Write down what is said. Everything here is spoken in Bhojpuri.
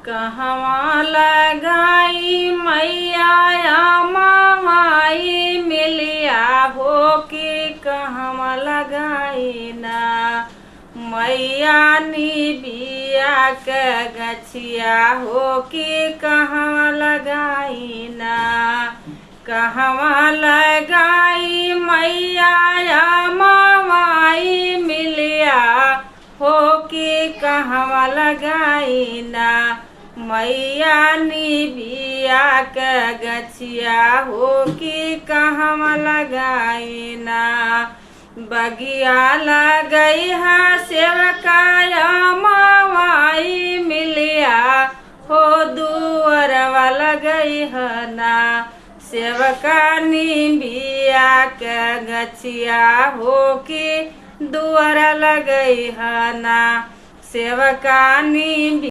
कहवा लगाई मैया माई मिलिया हो कि कहवा लगाई ना मैया निबिया के गछिया हो कि कहवा लगाई ना कहवा लगाई मैया माई मिलिया हो कि कहवा लगाई ना मैया निबिया के गछिया हो कि कहवा लगाई ना बगिया लगई है सेवकाया माई मिलिया हो दुअरवा लगई है ना सेवका निबिया के गछिया हो कि दुअर लगई है ना सेवका निबिया